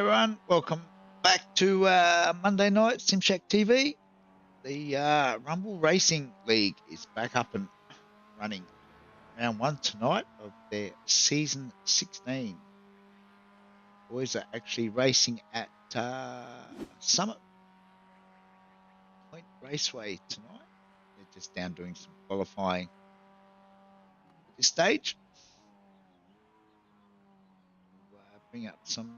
Everyone, welcome back to Monday night Simshack TV. The Rumble Racing League is back up and running. Round one tonight of their season 16. Boys are actually racing at Summit Point Raceway tonight. They're just down doing some qualifying at this stage. We'll bring up some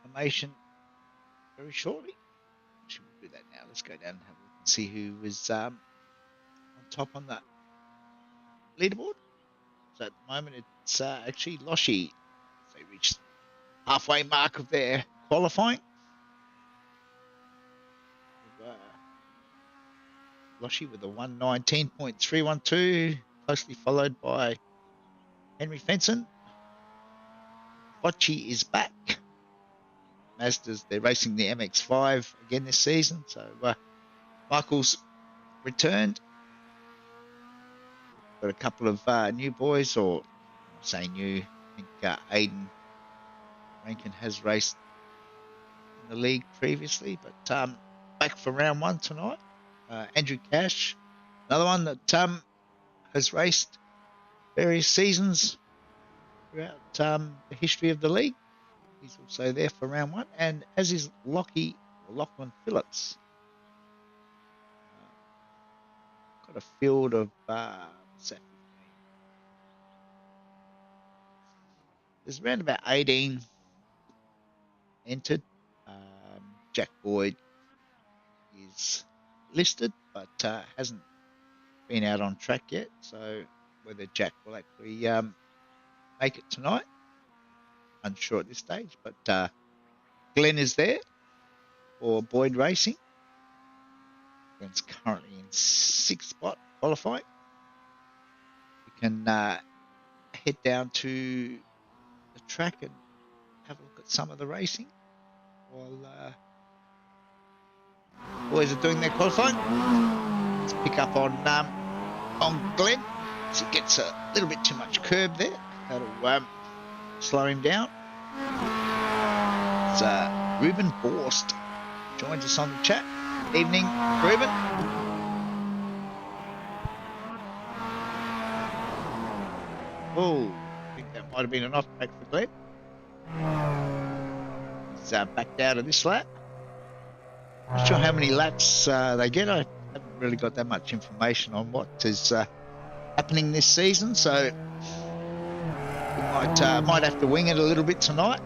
information very shortly. Actually, we'll do that now. Let's go down and have a look and see who was on top on the leaderboard. So at the moment, it's actually Loshi. They reached halfway mark of their qualifying. Loshi with a 119.312, closely followed by Henry Fenson. Bocci is back. Mazda's, they're racing the MX-5 again this season. So Michael's returned. Got a couple of new boys, or I say new. I think Aiden Rankin has raced in the league previously, but back for round one tonight. Andrew Cash, another one that has raced various seasons throughout the history of the league. He's also there for round one, and as is Lachlan Phillips. Got a field of there's around about 18 entered. Jack Boyd is listed, but hasn't been out on track yet. So whether Jack will actually make it tonight, unsure at this stage. But Glenn is there for Boyd Racing. Glenn's currently in 6th spot qualifying. You can head down to the track and have a look at some of the racing while boys are doing their qualifying. Let's pick up on Glenn. So he gets a little bit too much curb there. That'll slow him down. It's Ruben Borst joins us on the chat. Evening, Ruben. Oh, I think that might have been an off track for Glenn. He's backed out of this lap. Not sure how many laps they get. I haven't really got that much information on what is happening this season, so we might have to wing it a little bit tonight.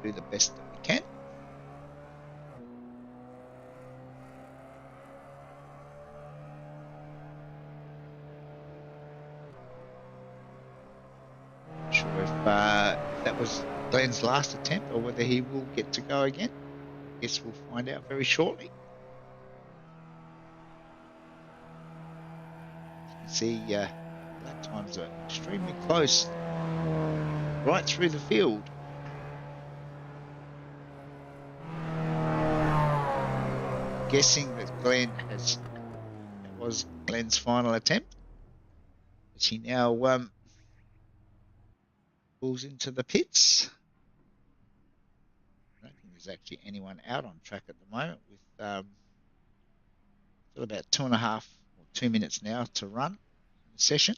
We'll do the best that we can. Not sure if that was Glenn's last attempt or whether he will get to go again. Guess we'll find out very shortly. You can see lap times are extremely close, right through the field. Guessing that that was Glenn's final attempt, as he now pulls into the pits. I don't think there's actually anyone out on track at the moment, with still about 2.5 or 2 minutes now to run in the session.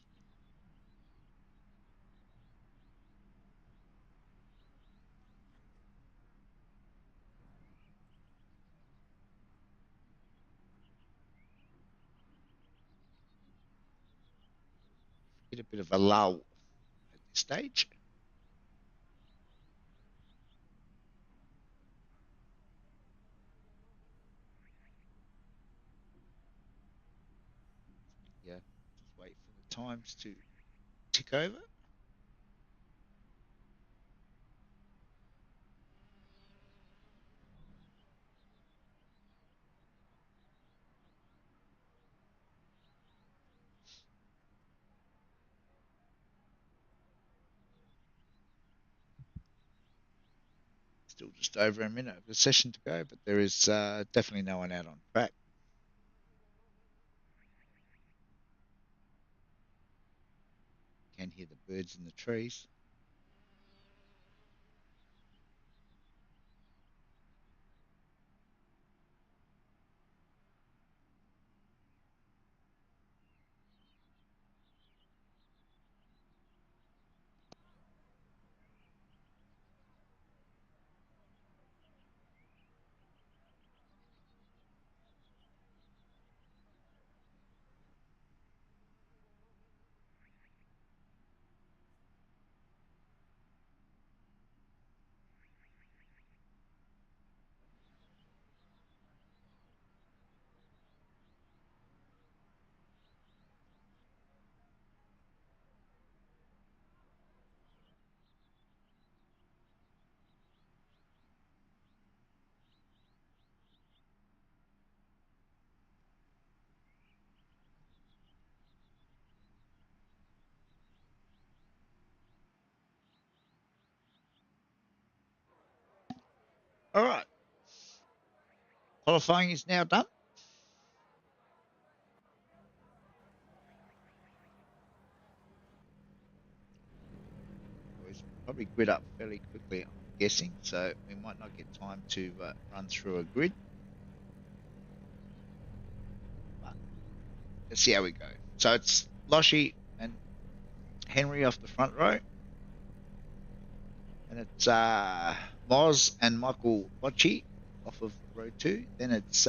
Get a bit of a lull at this stage. Yeah, just wait for the times to tick over. Still just over a minute of the session to go, but there is definitely no one out on track. You can hear the birds in the trees. All right. Qualifying is now done. Boys probably grid up fairly quickly, I'm guessing, so we might not get time to run through a grid. But let's see how we go. So it's Loshi and Henry off the front row. And it's Moz and Michael Bocci off of row 2. Then it's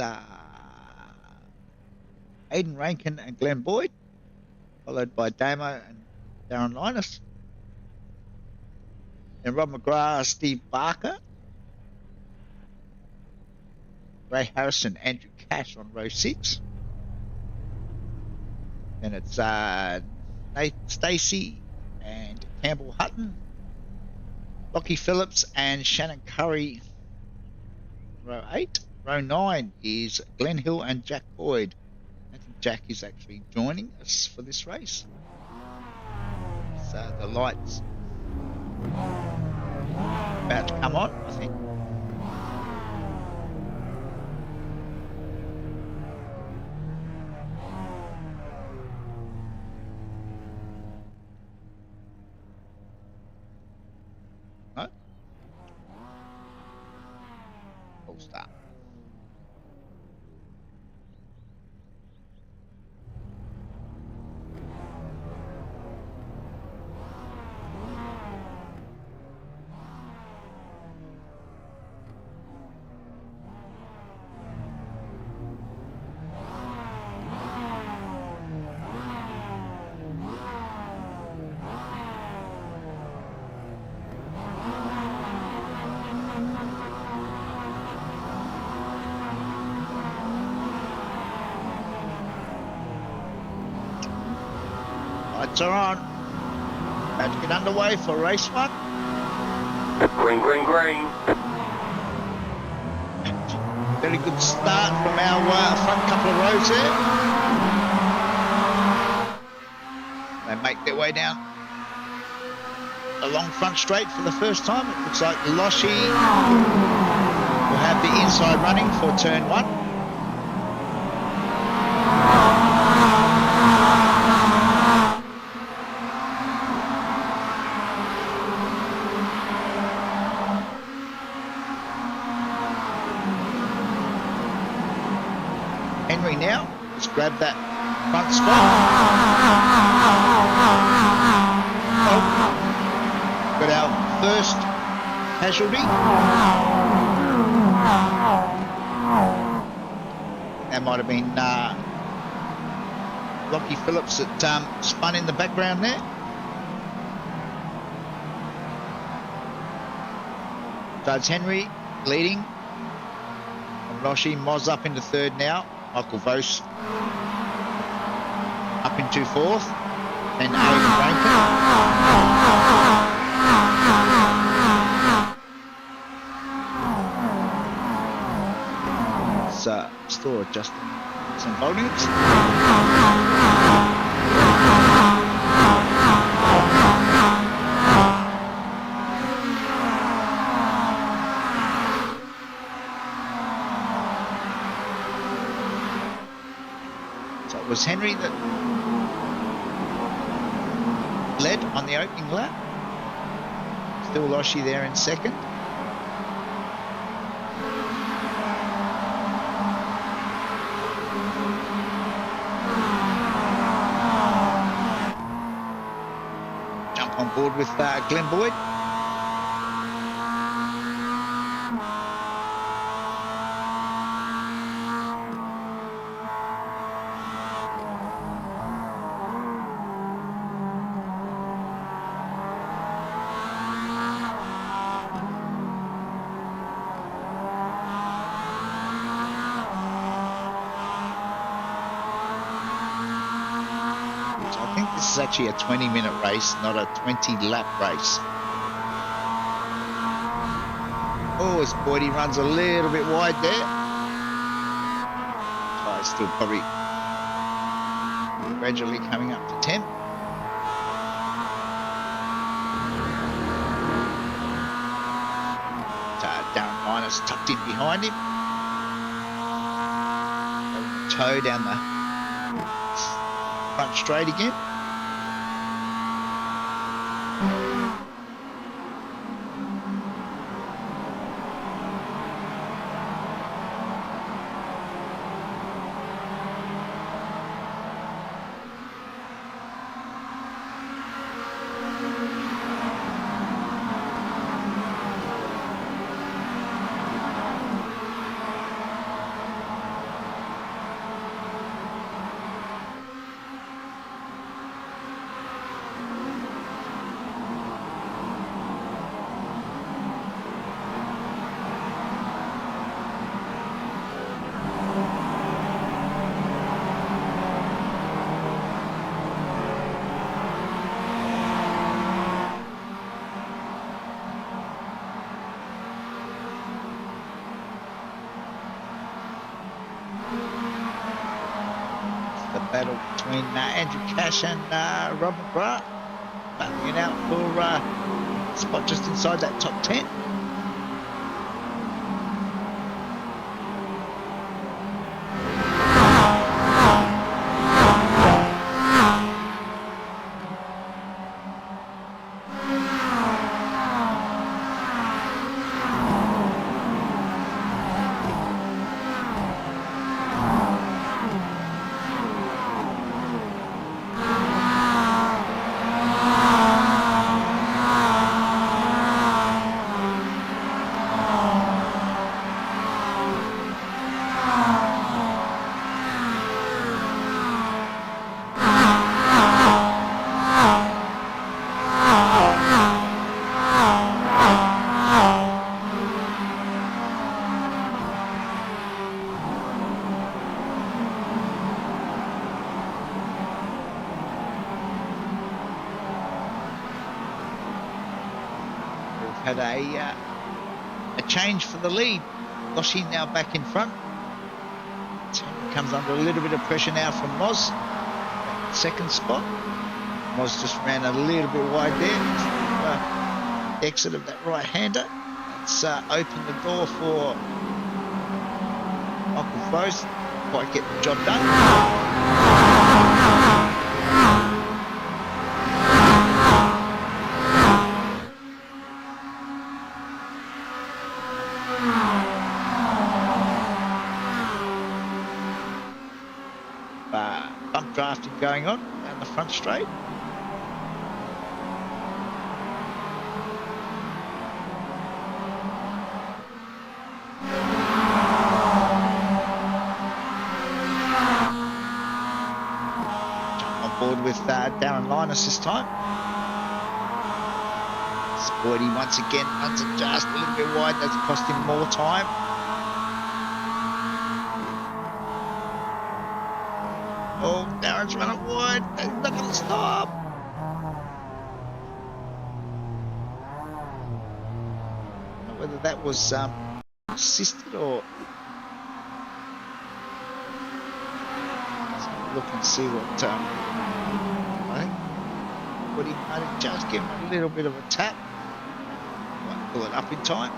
Aidan Rankin and Glenn Boyd, followed by Damo and Darren Linus. Then Rob McGrath, Steve Barker, Ray Harrison, Andrew Cash on row 6. Then it's Nathan Stacey and Campbell Hutton, Lockie Phillips and Shannon Curry, row 8. Row 9 is Glenn Hill and Jack Boyd. I think Jack is actually joining us for this race. So the lights about to come on, I think. No? Full start. Lights are on. About to get underway for race 1. Green, green, green. Very good start from our front couple of rows there. They make their way down a long front straight for the first time. It looks like Loshi will have the inside running for turn 1. Henry now, just grab that front spot. Oh, got our first casualty. That might have been Lockie Phillips that spun in the background there. So it's Henry leading. And Roshi, Moz up into third now. Michael Vos up into 4th. Then Aidan Rankin. Still adjusting some volumes. So it was Henry that led on the opening lap. Still Loshi there in second. On board with Glenn Boyd. I think this is actually a 20-minute race, not a 20-lap race. Oh, as Boydie runs a little bit wide there. Tyre's still probably gradually coming up to 10. Darren just tucked in behind him. Having a toe down the front straight again. The battle between Andrew Cash and Rob McGrath, battling out for a spot just inside that top 10. Had a change for the lead. Goshi now back in front. Comes under a little bit of pressure now from Moz. Second spot. Moz just ran a little bit wide there. Exit of that right-hander. That's opened the door for Michael Froese. Quite get the job done. Bump drafting going on down the front straight. Jump on board with Darren Linus this time. Sporty once again runs it just a little bit wide. That's cost him more time. Oh, Darren's running wide. He's not going to stop. Whether that was assisted or... Let's have a look and see what... I think what he might have just given a little bit of a tap. Might pull it up in time.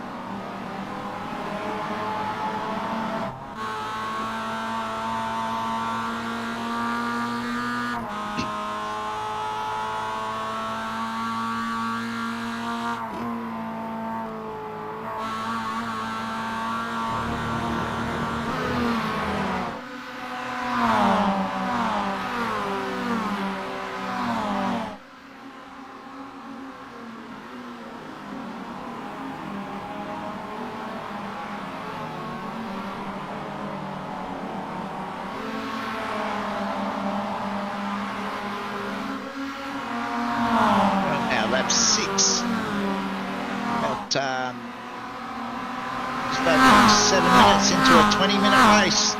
Lap 6. About just about 7 minutes into a 20-minute race.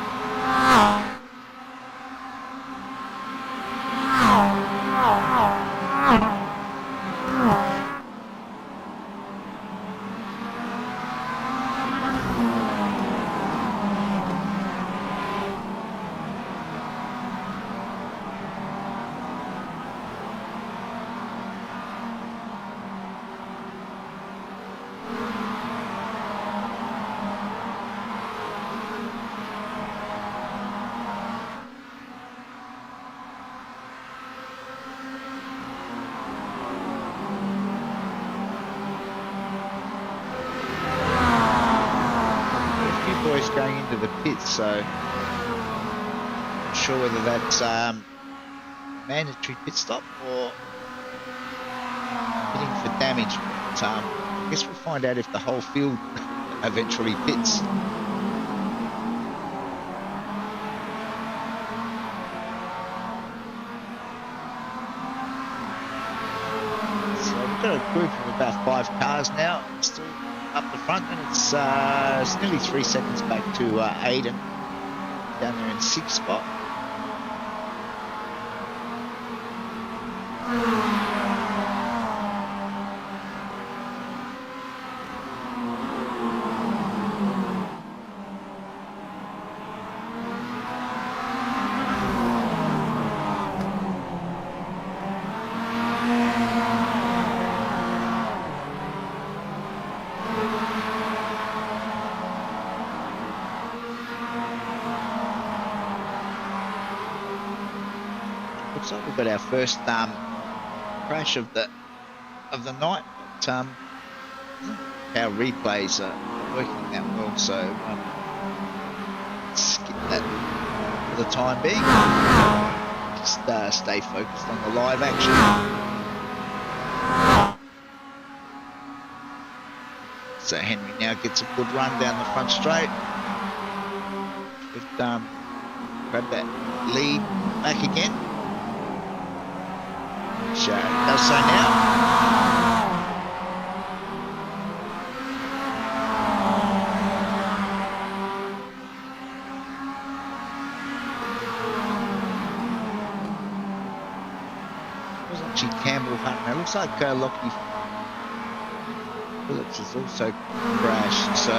into the pits, so not sure whether that's mandatory pit stop or pitting for damage. But I guess we'll find out if the whole field eventually pits. Got a group of about 5 cars now, still up the front, and it's nearly 3 seconds back to Aiden down there in 6th spot. Looks like we've got our first crash of the night, but our replays are working that well, so skip that for the time being. Just stay focused on the live action. So Henry now gets a good run down the front straight. Just grab that lead back again. Does so now. Wasn't actually Campbell hunting. It looks like Lockie Phillips has also crashed, so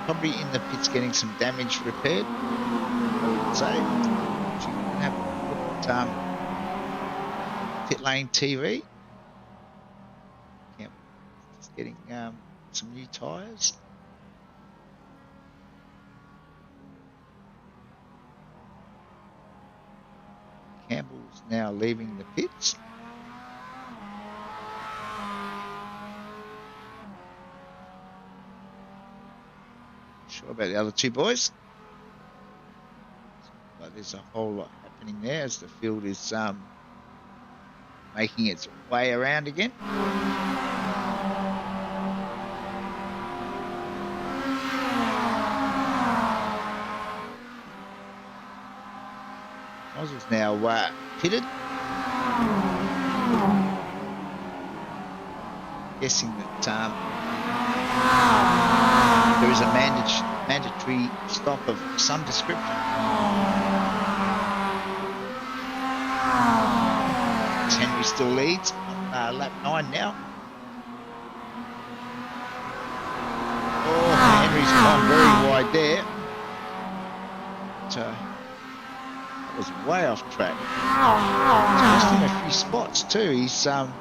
probably in the pits getting some damage repaired, I would say. So you can have a look at Pit Lane TV. Just getting some new tyres. Campbell's now leaving the pits. Not sure about the other two boys. But there's a whole lot happening there as the field is making its way around again. Oz's now pitted. Guessing that there is a mandatory stop of some description. Henry still leads on lap 9 now. Oh, Henry's gone very wide there. But, that was way off track. He's lost in a few spots too. He's dropped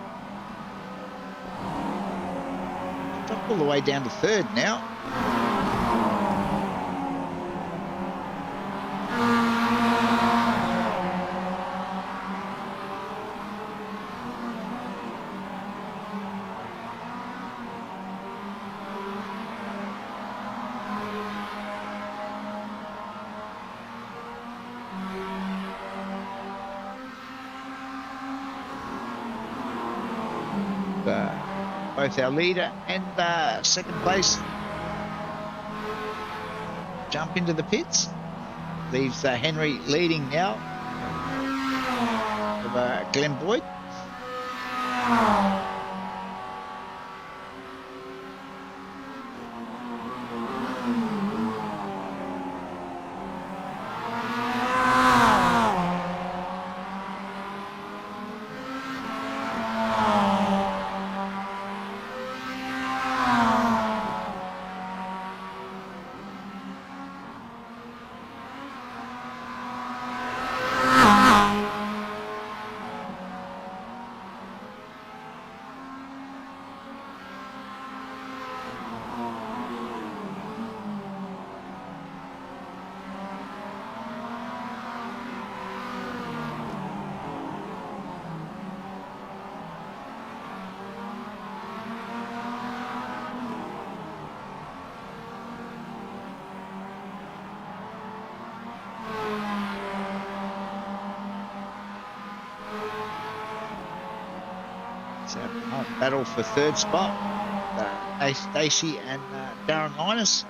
all the way down to 3rd now. Both our leader and second place jump into the pits. Leaves Henry leading now of Glenn Boyd. It's our current battle for third spot. Ace Stacey and Darren Linus.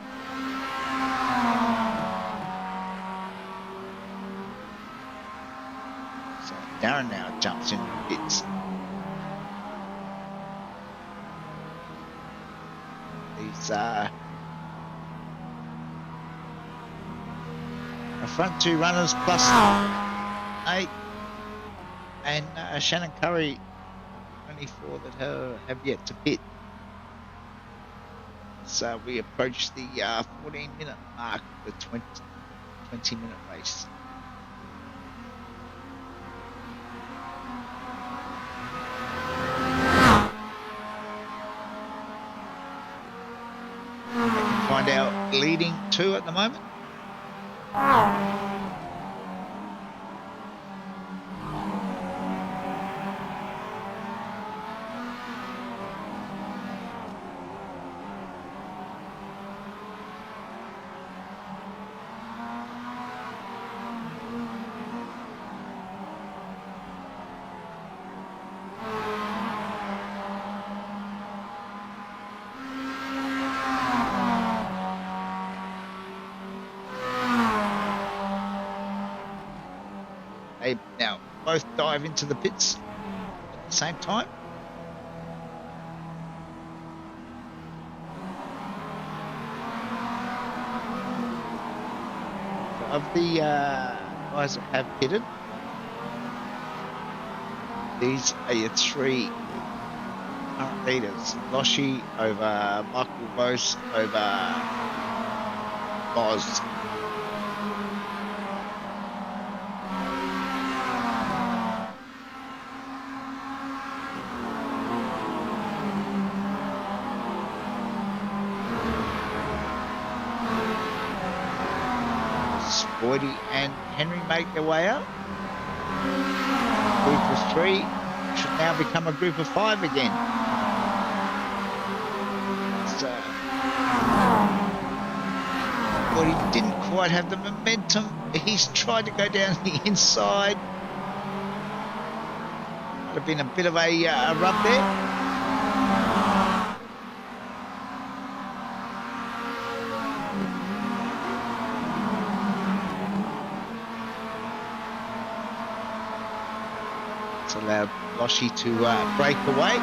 So Darren now jumps into the pits. These the front two runners plus 8 and Shannon Curry, only 4 that have yet to pit. So we approach the 14-minute mark of the 20-minute race. We can find out leading 2 at the moment. They now both dive into the pits at the same time. Of the guys that have pitted, these are your 3 current leaders. Loshi over Michael Bose over Boz. Boydie and Henry make their way up. Group of 3 should now become a group of 5 again. So, Boydie didn't quite have the momentum. He's tried to go down the inside. Might have been a bit of a rub there. Allowed Loshi to break away.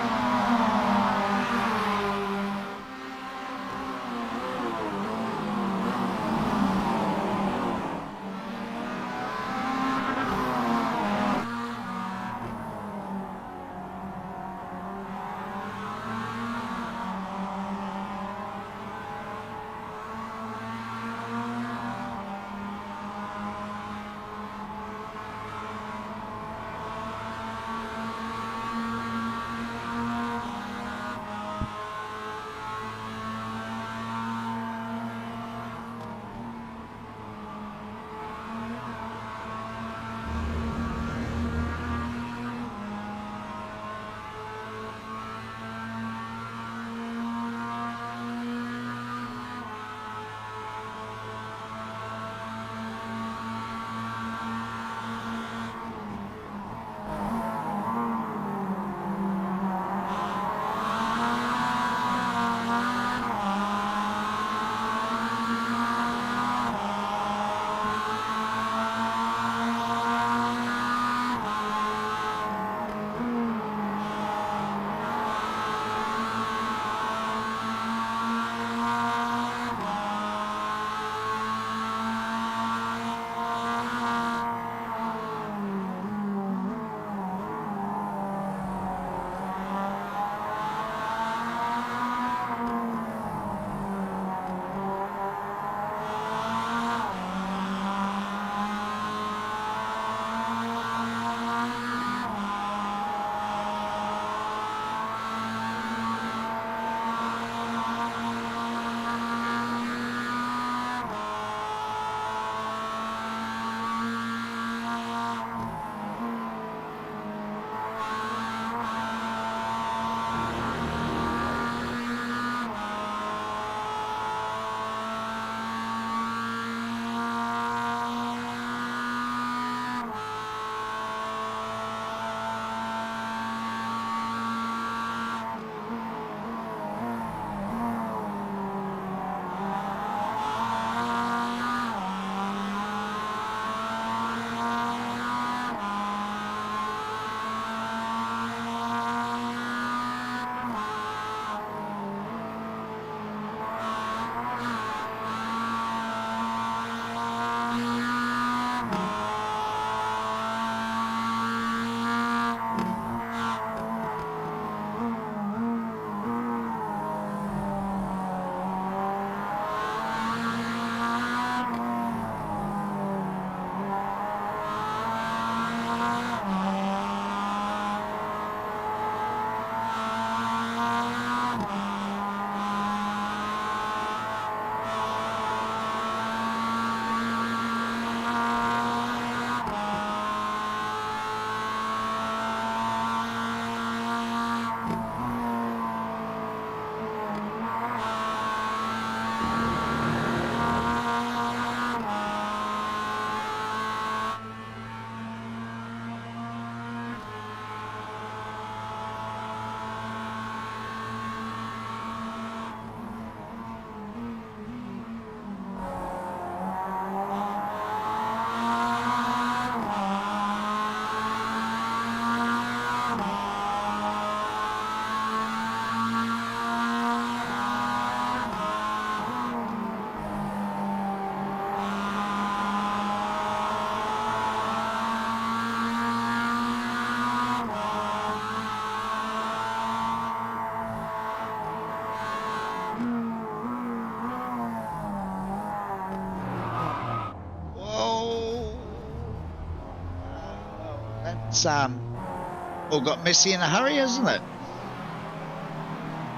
It's all got messy in a hurry, hasn't it?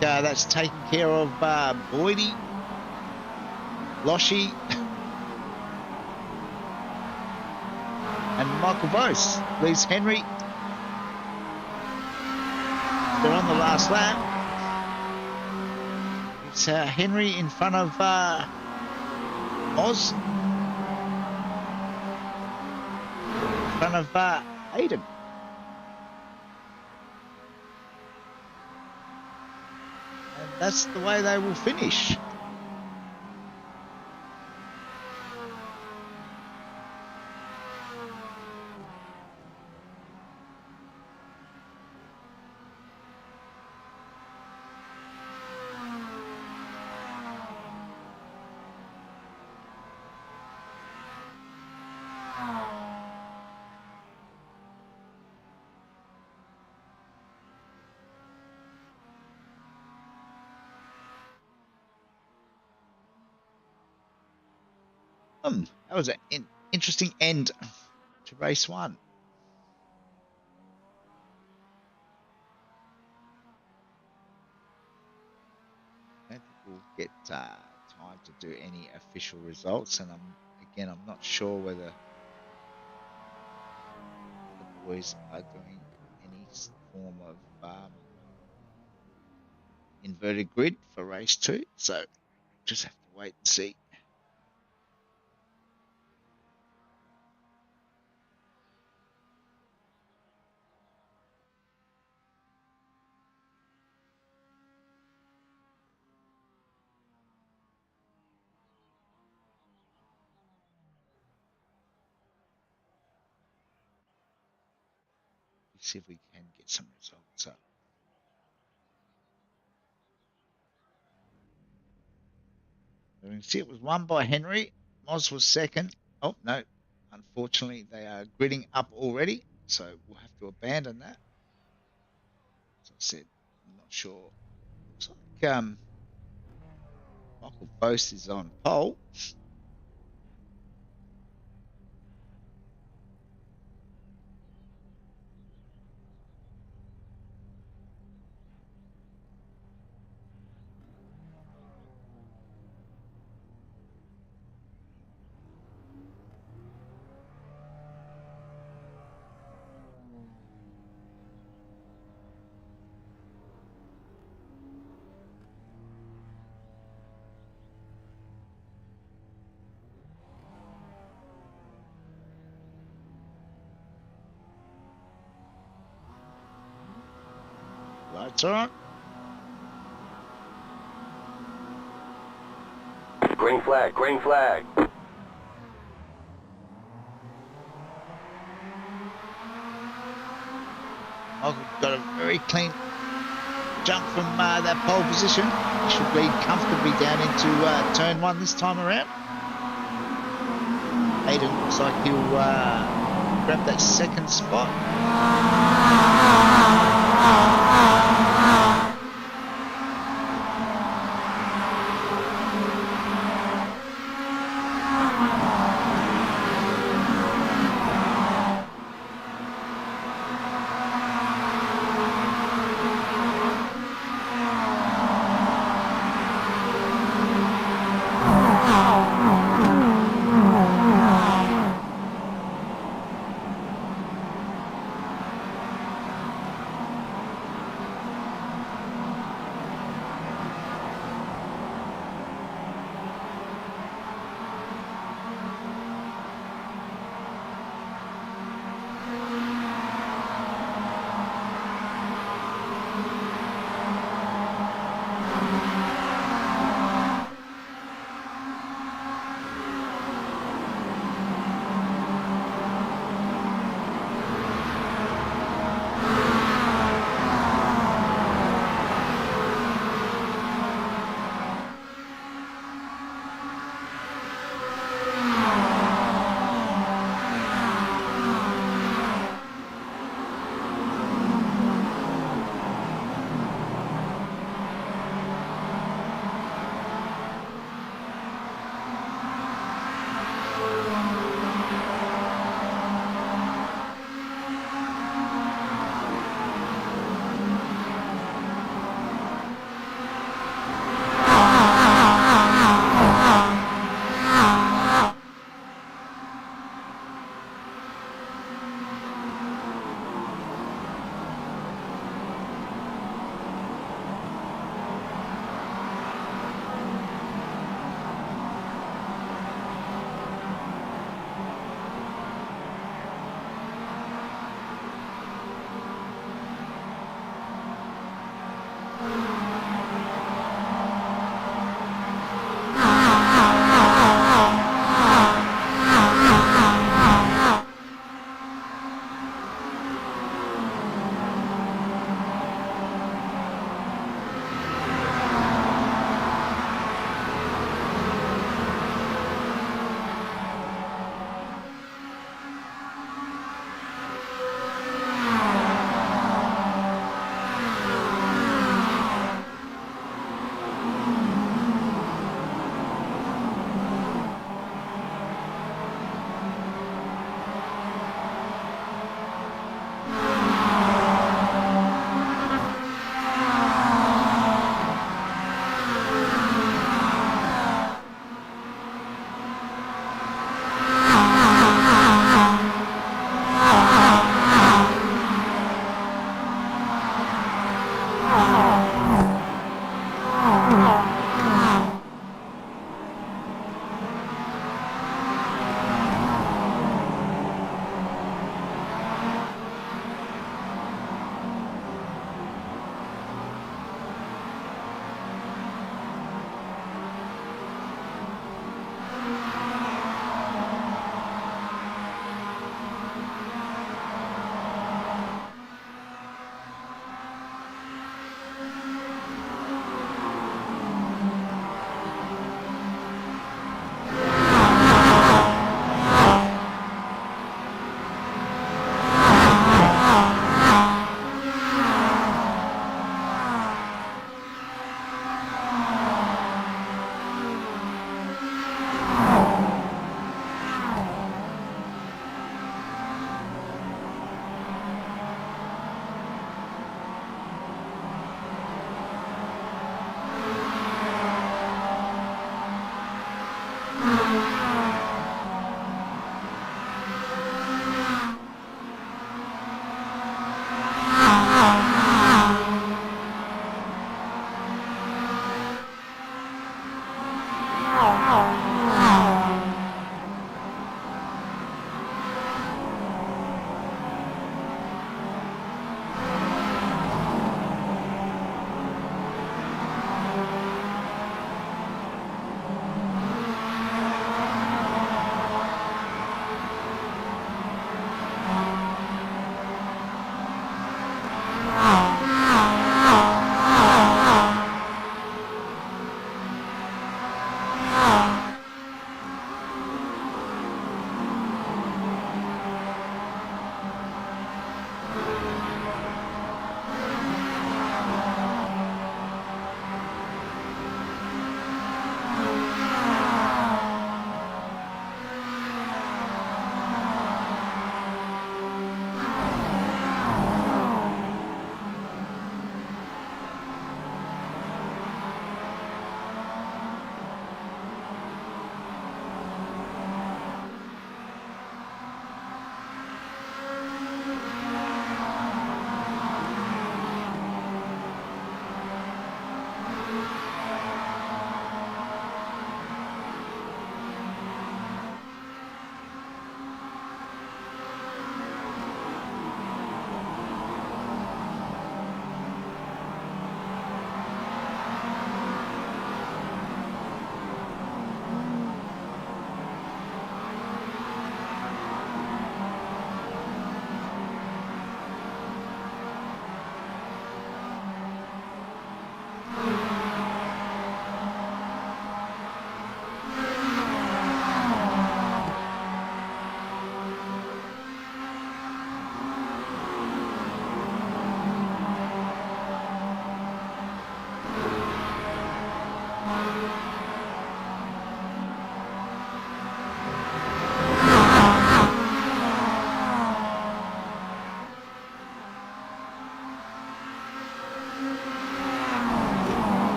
That's taken care of Boydie, Loshy, and Michael Bose. Leaves Henry. They're on the last lap. It's Henry in front of Oz. In front of Aiden. And that's the way they will finish. That was an interesting end to race one. I don't think we'll get time to do any official results, and I'm not sure whether the boys are doing any form of inverted grid for race two, so just have to wait and see. See if we can get some results up. So we can see it was won by Henry. Moz was second. Oh, no. Unfortunately, they are gridding up already, so we'll have to abandon that. As I said, I'm not sure. Looks like Michael Bose is on pole. Lights are on. Green flag, green flag. Michael got a very clean jump from that pole position. He should lead comfortably down into turn one this time around. Aiden looks like he'll grab that second spot.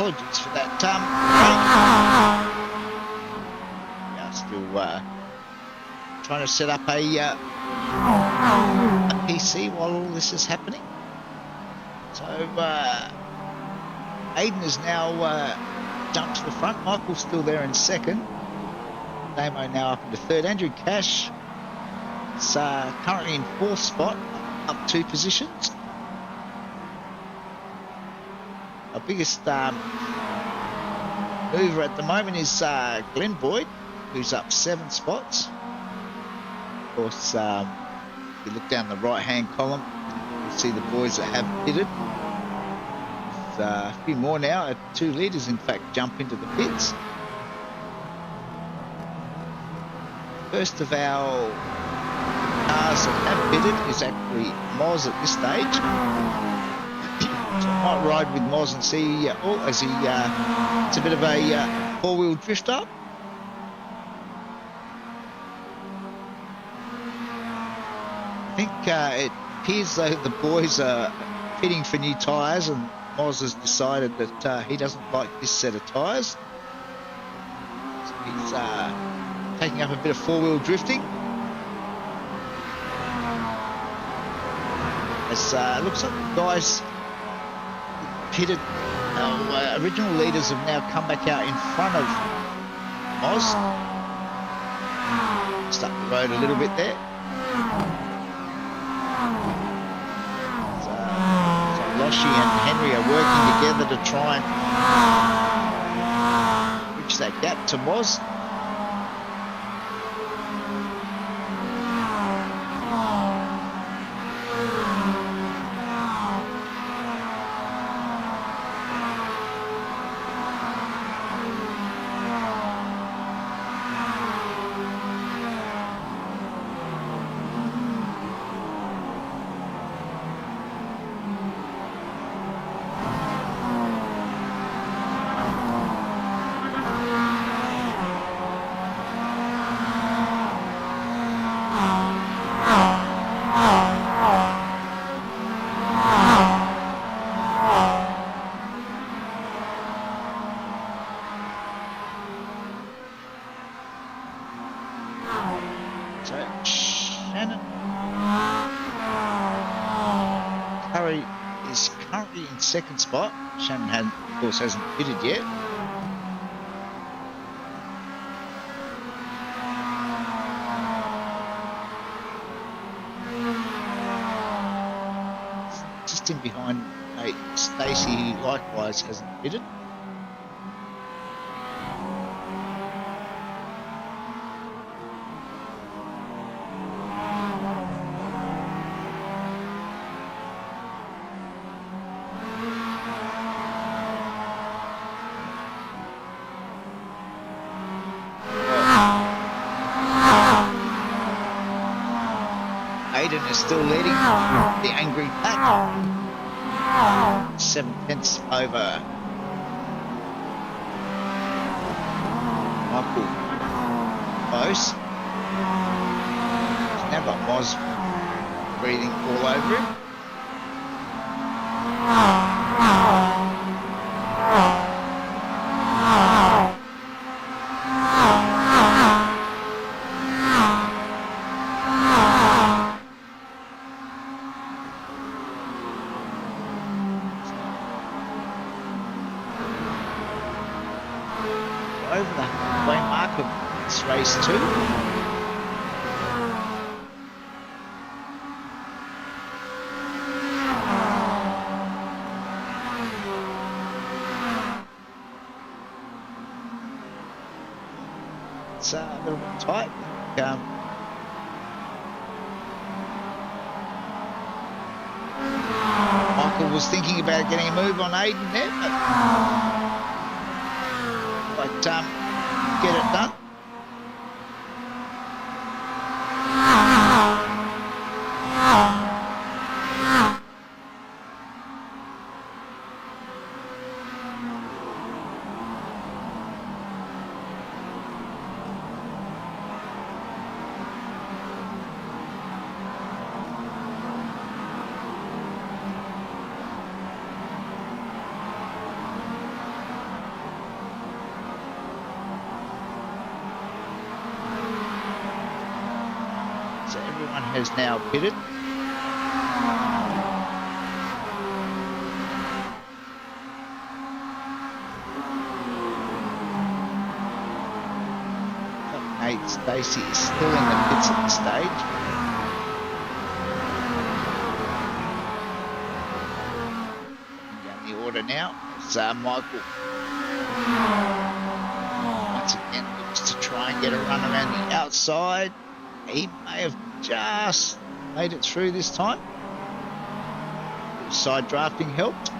apologies for that. Yeah, still trying to set up a PC while all this is happening. So Aiden has now jumped to the front. Michael's still there in second. Damo now up into third. Andrew Cash is currently in fourth spot, up 2 positions. Our biggest mover at the moment is Glenn Boyd, who's up 7 spots. Of course, if you look down the right-hand column, you'll see the boys that have pitted. There's a few more now. 2 leaders, in fact, jump into the pits. First of our cars that have pitted is actually Moz at this stage. So I might ride with Moz and see, as he, it's a bit of a 4-wheel drift up. I think it appears though the boys are pitting for new tyres, and Moz has decided that he doesn't like this set of tyres. So he's taking up a bit of 4-wheel drifting. As looks like the guys pitted, our original leaders have now come back out in front of Moz. Just up the road a little bit there. So Loshi and Henry are working together to try and bridge that gap to Moz. Second spot. Shannon, of course, hasn't pitted yet. Just in behind Stacey, who likewise hasn't pitted. Is still leading the angry pack. 7 tenths over Michael Bose. He's now got Moz breathing all over him. Over the halfway mark of this race 2. It's a little bit tight. Michael was thinking about getting a move on Aiden there, but get it done. everyone has now pitted. Top mate Stacey is still in the pits at this stage. Dropping down the order now as Michael once again looks to try and get a run around the outside. He may have just made it through this time. A little side drafting helped.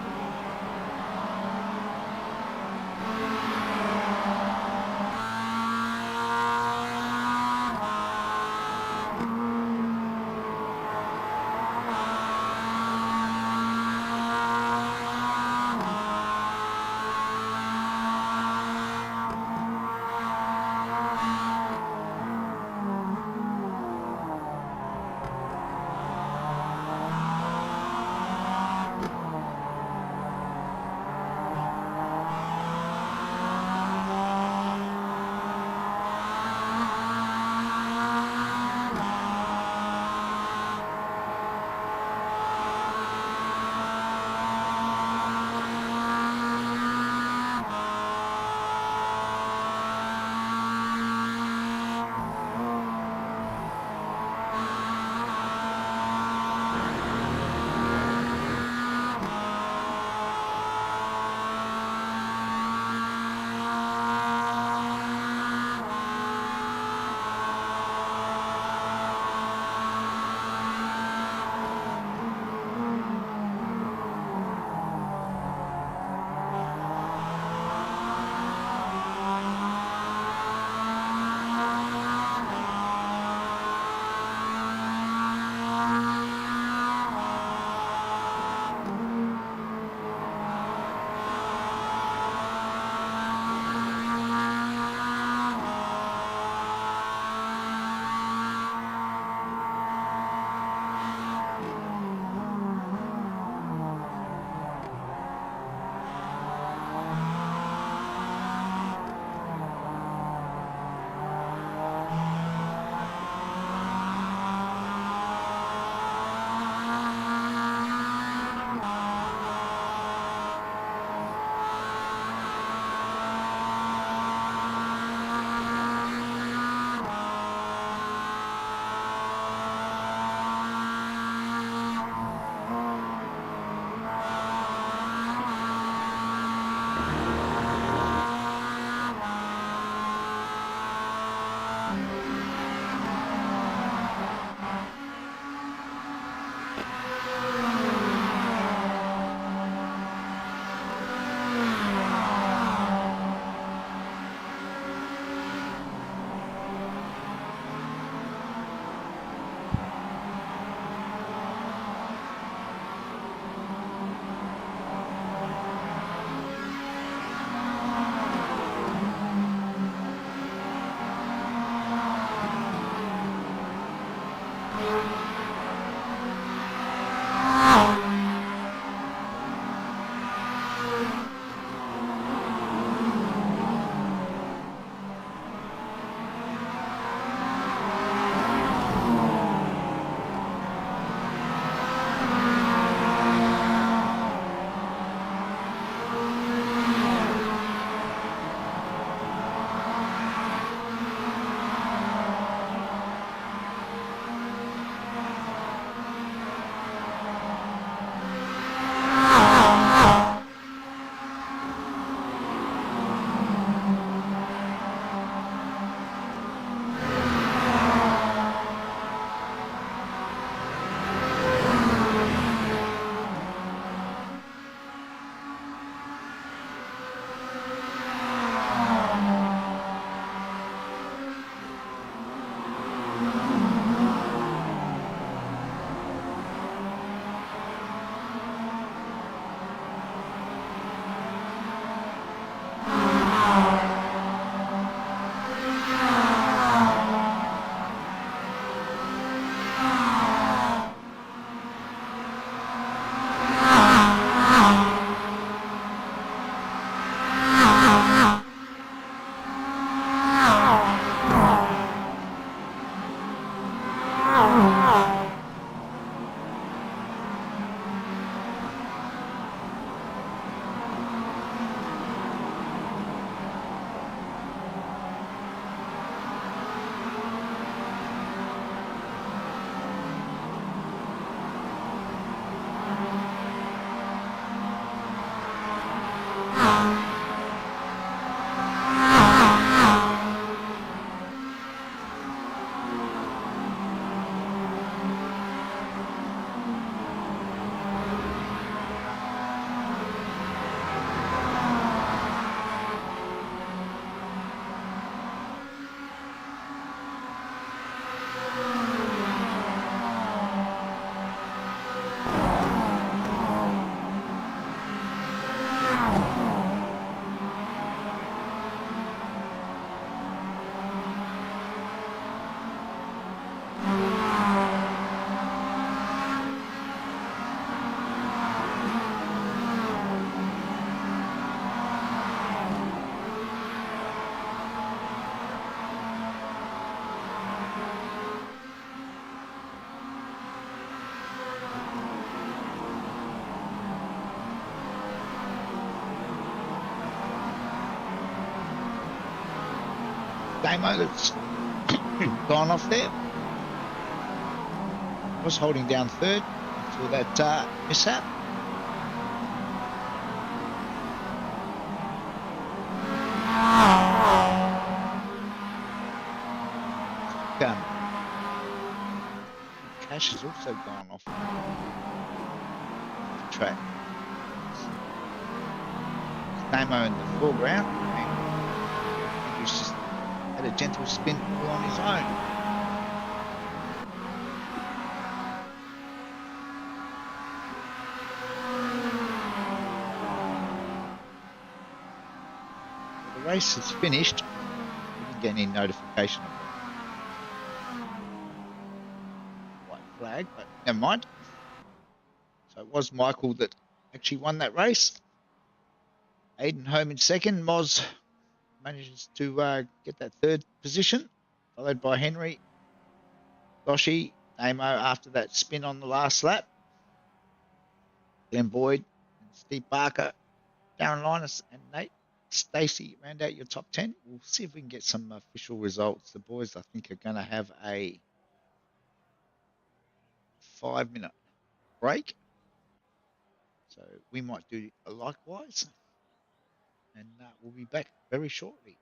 Damo that's gone off there. Was holding down third until that mishap. Cash has also gone off the track. Damo in the foreground, and Andrew's just had a gentle spin all on his own. The race is finished. We didn't get any notification of the white flag, but never mind. So it was Michael that actually won that race. Aiden home in second. Moz manages to get that third position, followed by Henry, Doshi, Damo after that spin on the last lap. Glenn Boyd and Steve Barker, Darren Linus and Nate Stacey round out your top 10. We'll see if we can get some official results. The boys, I think, are going to have a 5-minute break. So we might do likewise. And we'll be back very shortly.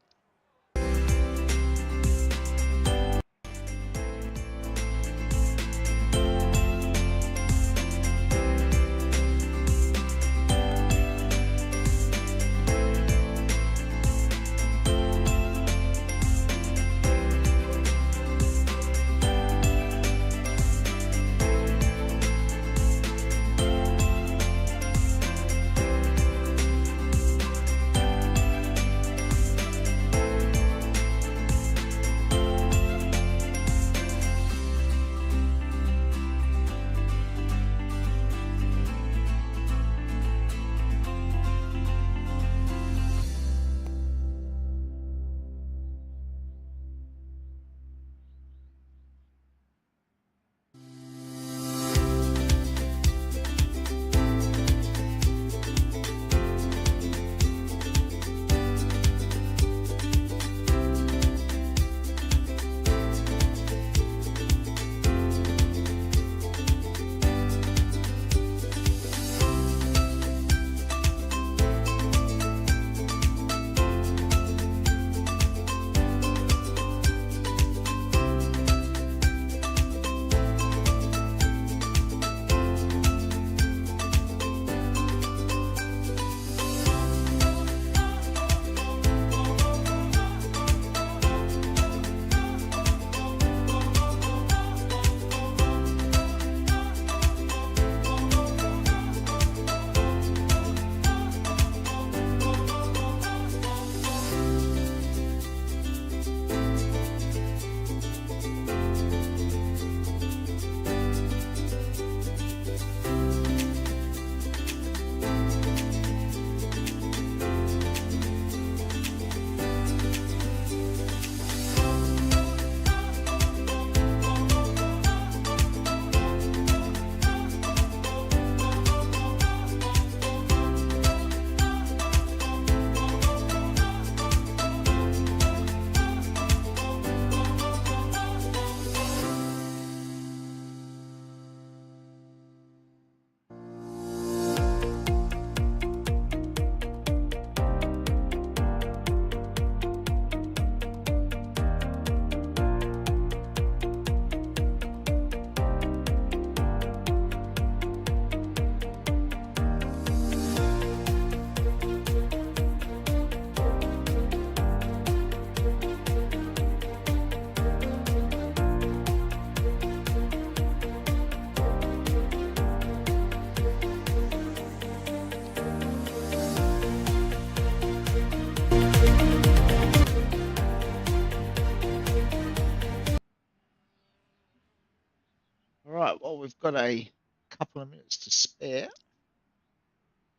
All right, well, we've got a couple of minutes to spare.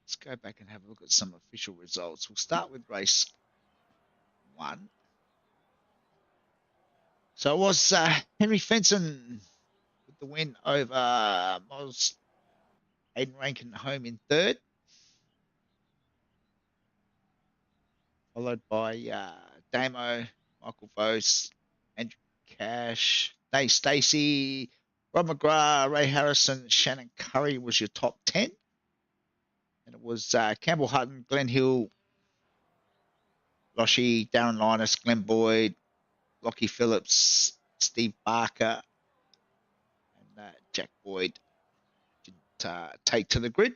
Let's go back and have a look at some official results. We'll start with race 1. So it was Henry Fenson with the win over Moz. Aiden Rankin home in third, followed by Damo Michael Vos, Andrew Cash, Dave Stacey, Rob McGrath, Ray Harrison, Shannon Curry was your top 10. And it was Campbell Hutton, Glenn Hill, Loshie, Darren Linus, Glenn Boyd, Lockie Phillips, Steve Barker, and Jack Boyd didn't take to the grid.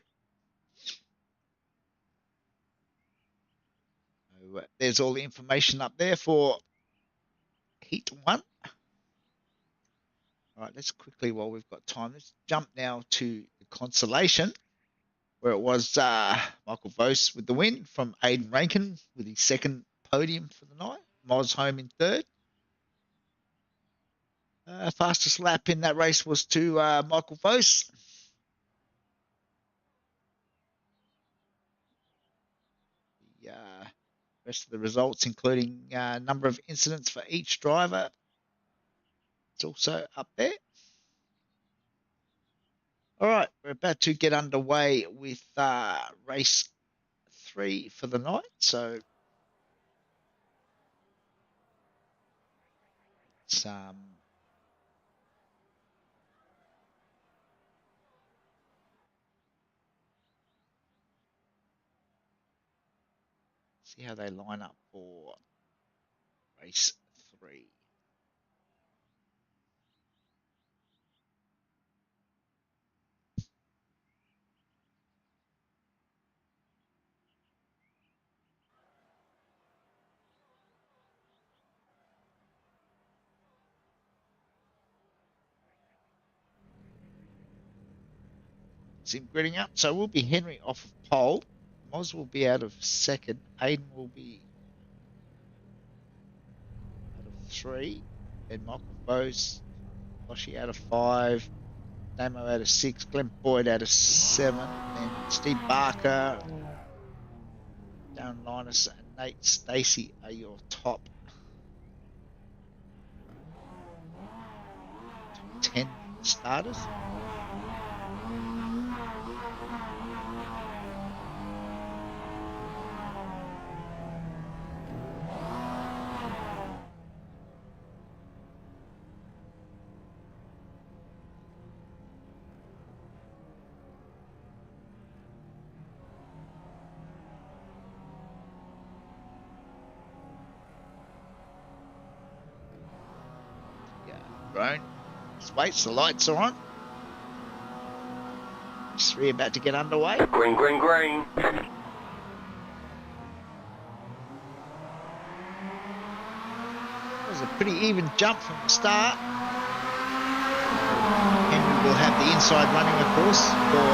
So, there's all the information up there for Heat 1. All right, let's quickly, while we've got time, let's jump now to the consolation, where it was Michael Vos with the win from Aidan Rankin with his second podium for the night. Moz home in third. Fastest lap in that race was to Michael Vos. The rest of the results, including number of incidents for each driver, it's also up there. All right, we're about to get underway with race 3 for the night. So it's see how they line up for race 3. Sim gridding up. So we'll be Henry off of pole. Moz will be out of second. Aiden will be out of 3. And Michael Vos, Loshie out of 5. Damo out of 6. Glenn Boyd out of 7. And Steve Barker, Darren Linus, and Nate Stacey are your top 10 starters. Drone. Just wait, the lights are on. Race 3 about to get underway. Green, green, green. It was a pretty even jump from the start. Henry will have the inside running, of course, for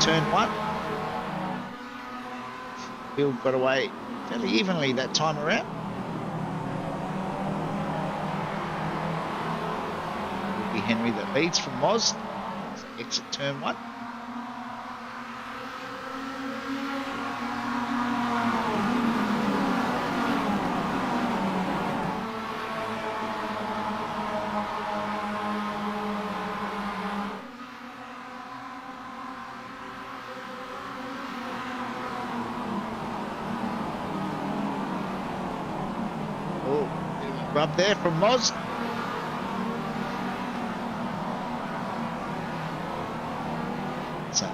turn 1. Bill got away fairly evenly that time around. It will be Henry that leads from Moz. Exit turn 1. Rub there from Moz. So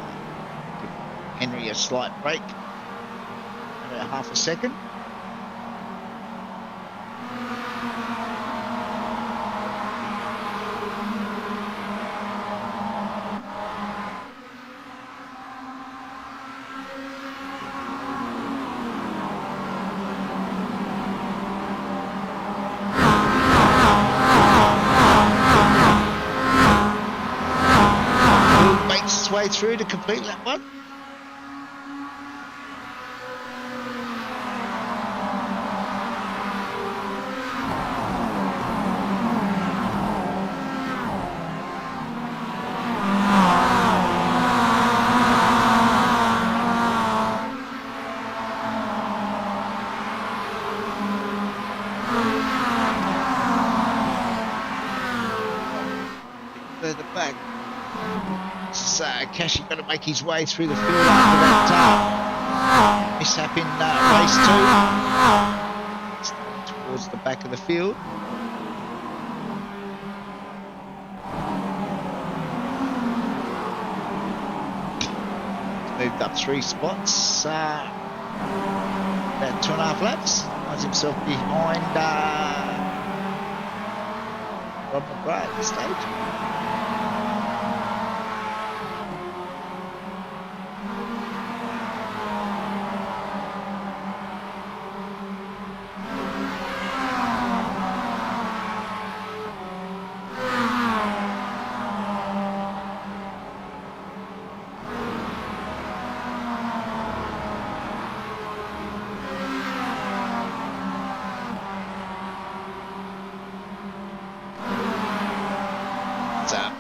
give Henry a slight break, about half a second. Way through to complete lap 1. Further back. Cashy got to make his way through the field after that mishap in race 2. Starting towards the back of the field. Moved up 3 spots, about 2.5 laps. Finds himself behind Rob McGrath at this stage.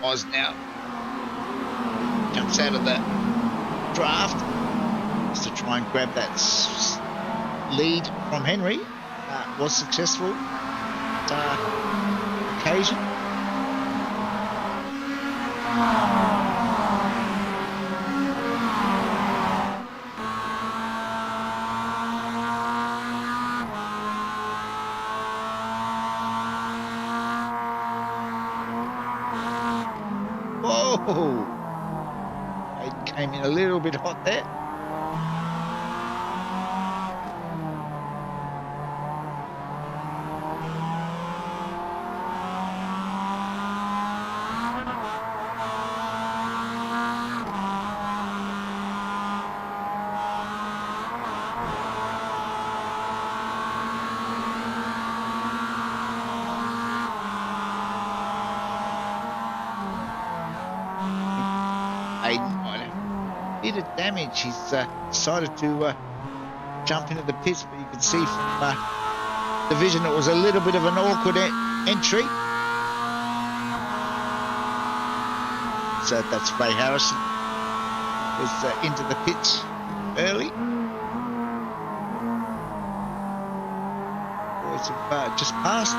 Oz now jumps out of the draft just to try and grab that lead from Henry. Was successful occasion. Whoa! It came in a little bit hot there. Aiden might have a bit of damage. He's decided to jump into the pits, but you can see from the vision it was a little bit of an awkward entry. So that's Ray Harrison was into the pits early. Boys have just passed.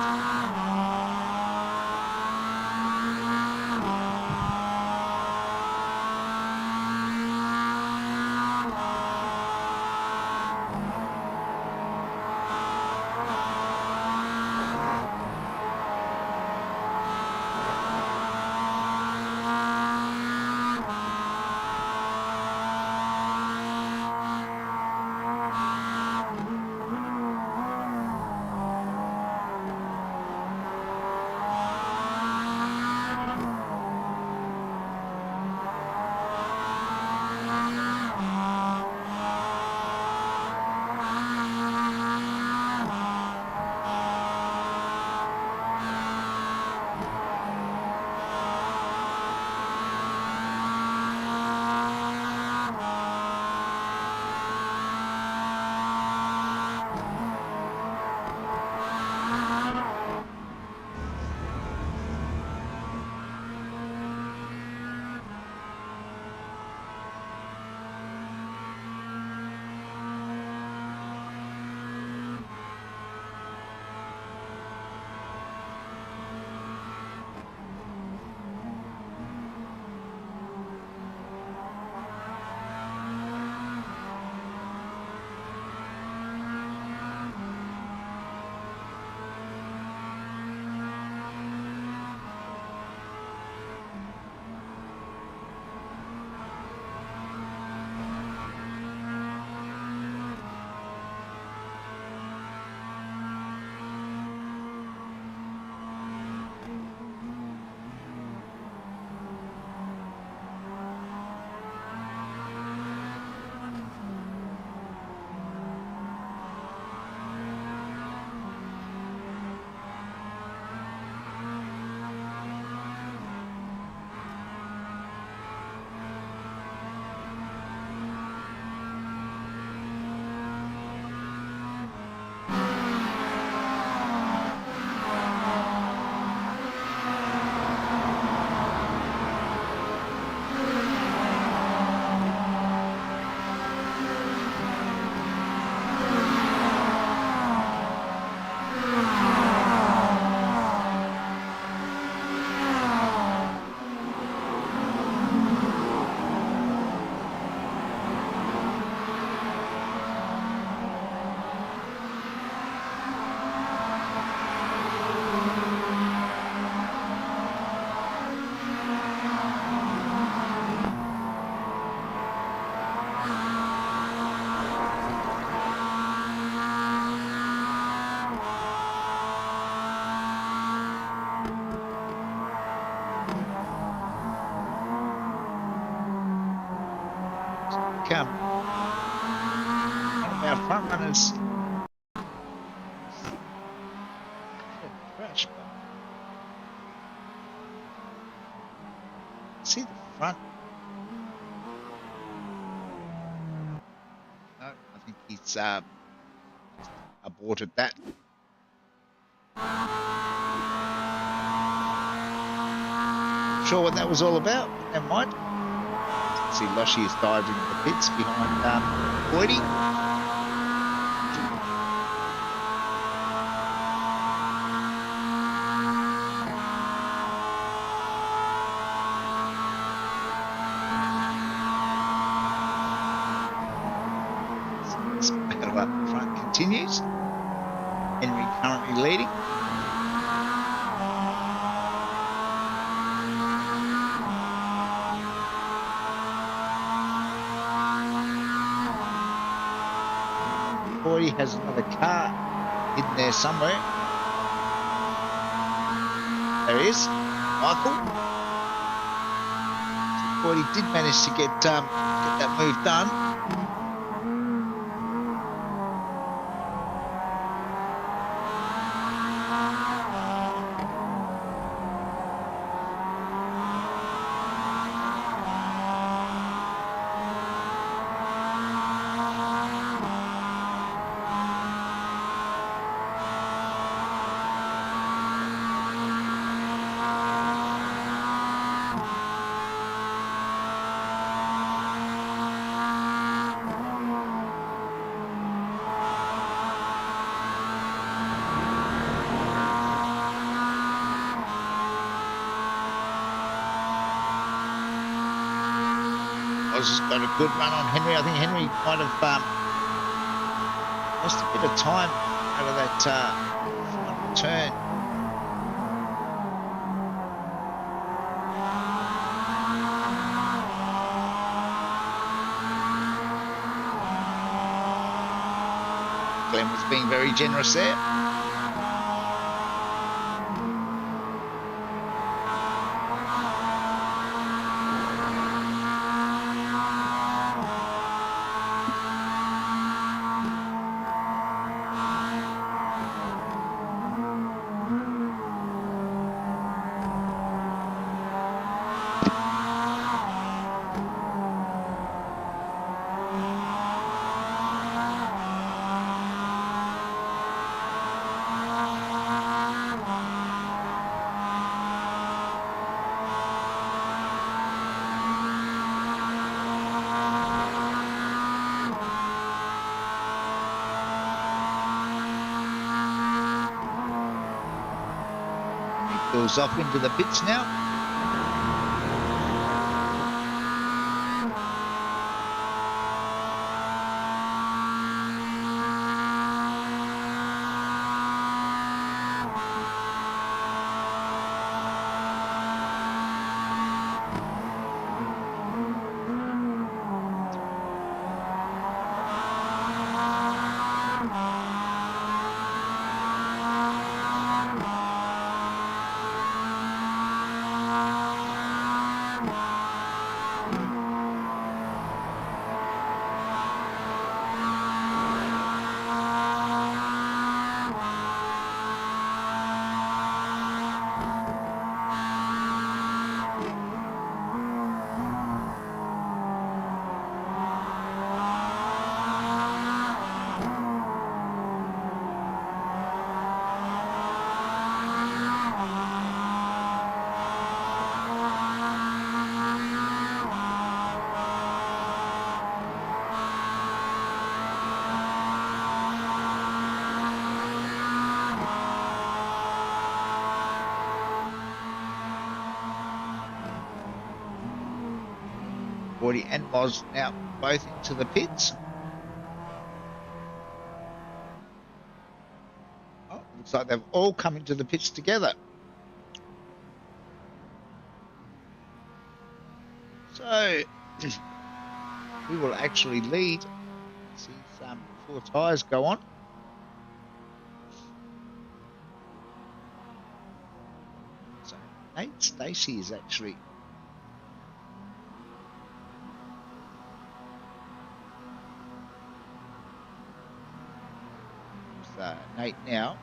one of our front runners had a crash, but see the front. No, I think he's just aborted that. Not sure what that was all about, but never mind. See, Loshi has dived into the pits behind Boydie. This battle up front continues. Henry currently leading. Boydie has another car hidden there somewhere. There he is, Michael. So Boydie did manage to get that move done. Oz has got a good run on Henry. I think Henry might have lost a bit of time out of that final turn. Glenn was being very generous there. Goes off into the pits now. Boydie and Moz now both into the pits. Oh, looks like they've all come into the pits together. So we will actually lead. See some 4 tyres go on. So Nate Stacey is actually Nate now.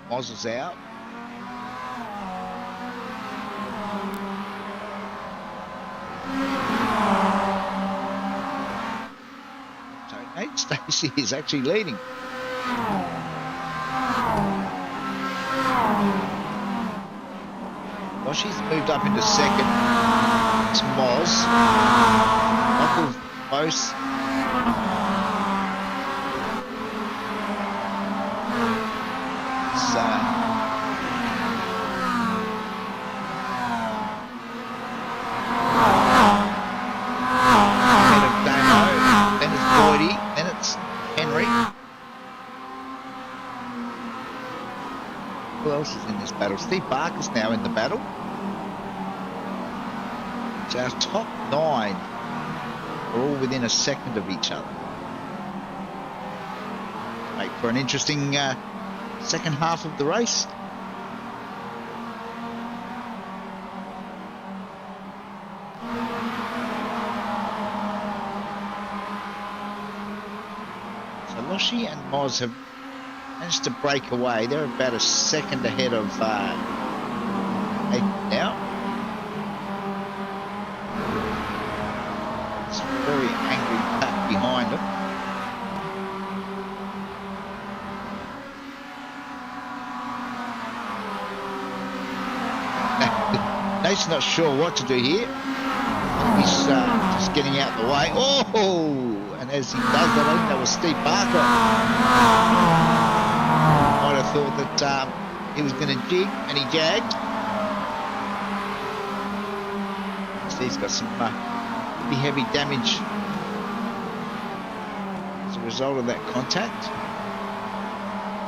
Moz is out. So Nate Stacey is actually leading. Well, she's moved up into second. It's Moz. Michael Bose. Ahead of Damo. Then it's Boydie. Then it's Henry. Who else is in this battle? Steve Barker's now in the battle. So our top 9 are all within a second of each other. Make for an interesting second half of the race. So Loshi and Moz have managed to break away. They're about a second ahead of Nathan now. It's a very angry pack behind them. Nate's not sure what to do here. He's just getting out the way. Oh! And as he does that, I think that was Steve Barker. Might have thought that he was going to jig, and he jagged. Steve's got some pretty heavy damage as a result of that contact.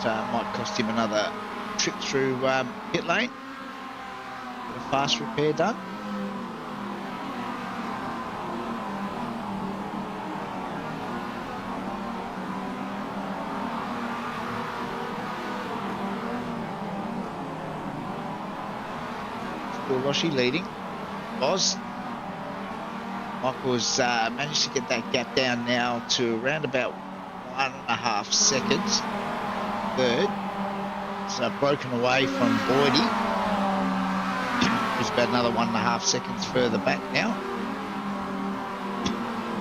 So it might cost him another trip through pit lane. Get a fast repair done. Loshi leading. Oz. Michael's managed to get that gap down now to around about 1.5 seconds. Third. So broken away from Boydie. He's about another 1.5 seconds further back now.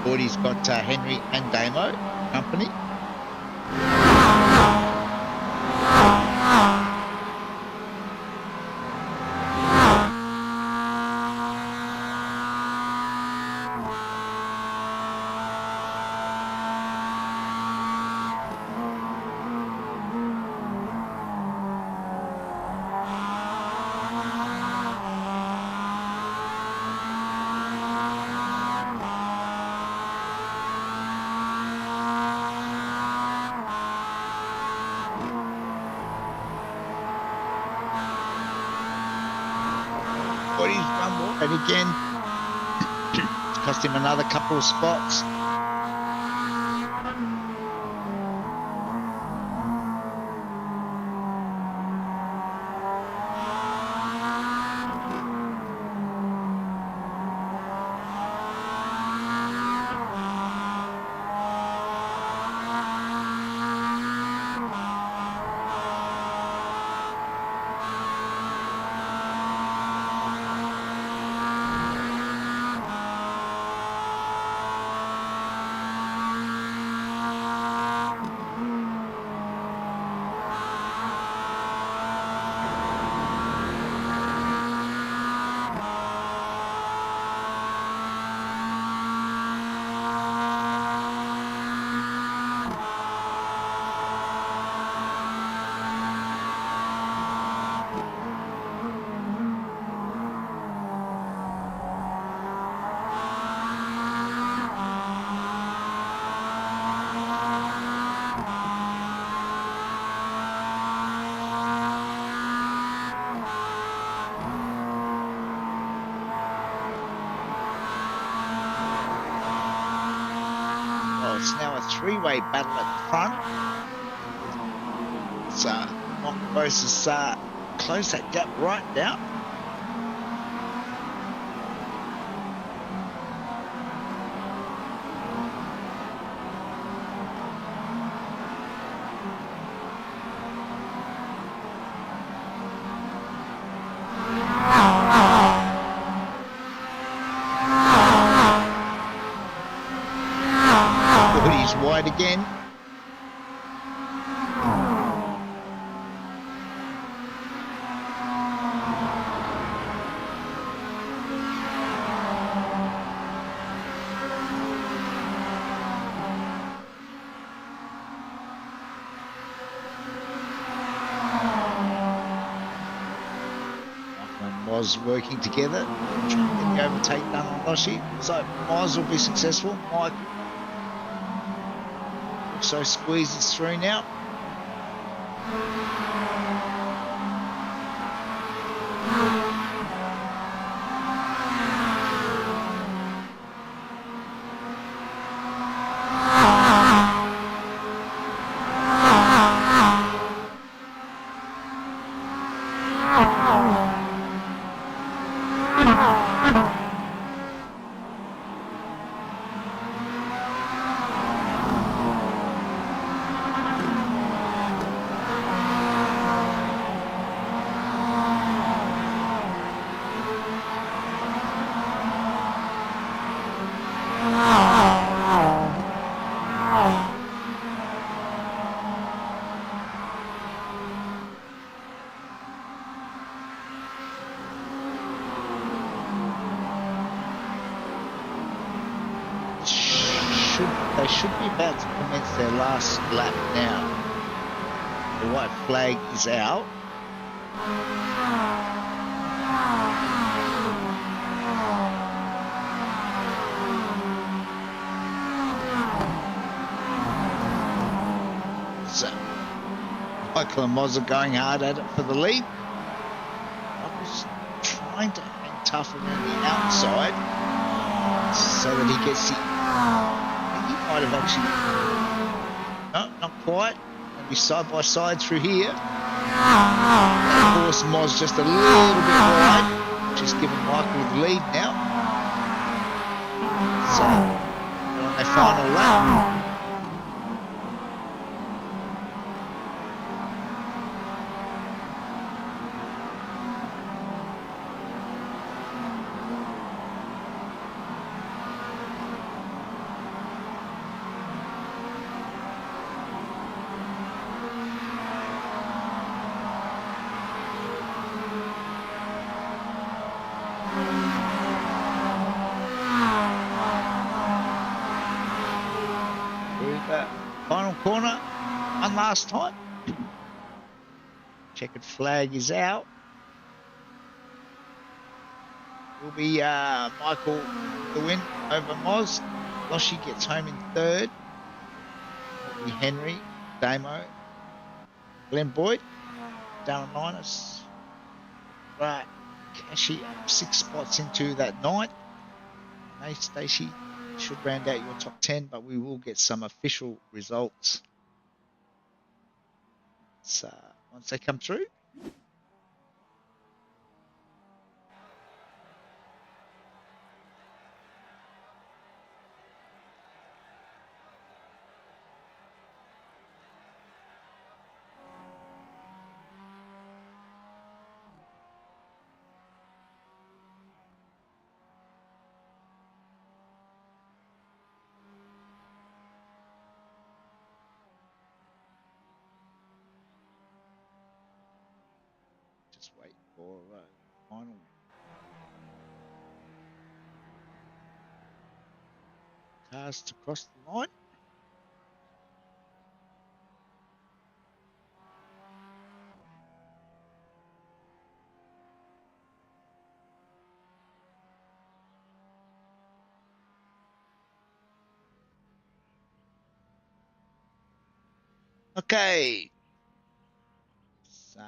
Boydie's got Henry and Damo company. And again, it's cost him another couple of spots. It's now a three-way battle at the front. So Michael Bose has closed that gap right down. Hoodie's wide again. Moz working together, trying to get the overtake done on Loshi. So Moz will be successful. Mike also squeezes through now. They should be about to commence their last lap now. The white flag is out. So Michael and Moz are going hard at it for the lead. Michael's trying to hang tough around the outside so that he gets the... Might have actually, no, not quite. Maybe side by side through here. And of course, Moz just a little bit wide, just giving Michael the lead now. So, on their final lap. Final corner, one last time. Checkered flag is out. Will be Michael the win over Moz. Loshi gets home in third. Will be Henry, Damo, Glenn Boyd, Darren Linus. Right, Kashi up 6 spots into that ninth. Hey, Stacey. Should round out your top 10, but we will get some official results once they come through. Just wait for final cars to cross the line. Okay. So,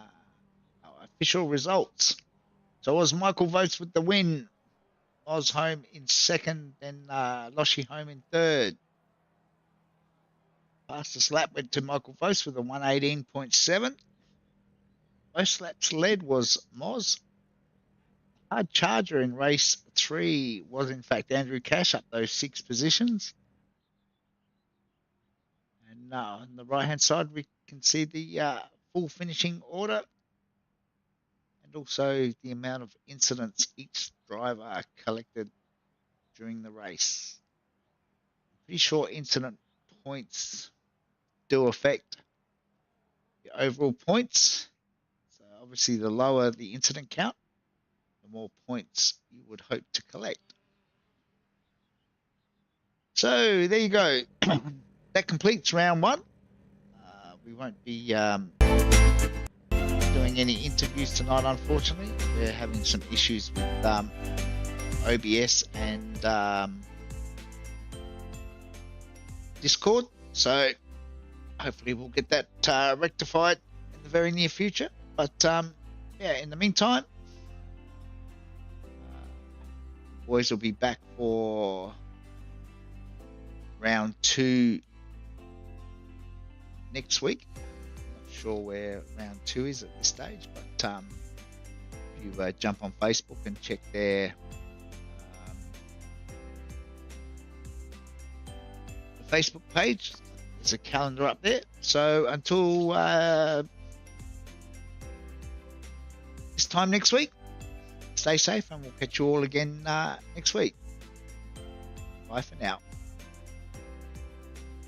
our official results. So it was Michael Votes with the win. Oz home in second, then Loshi home in third. Fastest lap went to Michael Votes with a 118.7. Most laps led was Moz. Hard charger in race 3 was in fact Andrew Cash up those 6 positions. And on the right hand side we can see the full finishing order and also the amount of incidents each driver collected during the race. Pretty sure incident points do affect your overall points. So obviously, the lower the incident count, the more points you would hope to collect. So there you go. That completes round one. We won't be doing any interviews tonight, unfortunately. We're having some issues with OBS and Discord. So hopefully we'll get that rectified in the very near future. But yeah, in the meantime, boys will be back for round 2 next week. Not sure where round 2 is at this stage, but if you jump on Facebook and check their the Facebook page, there's a calendar up there. So until this time next week, stay safe and we'll catch you all again next week. Bye for now.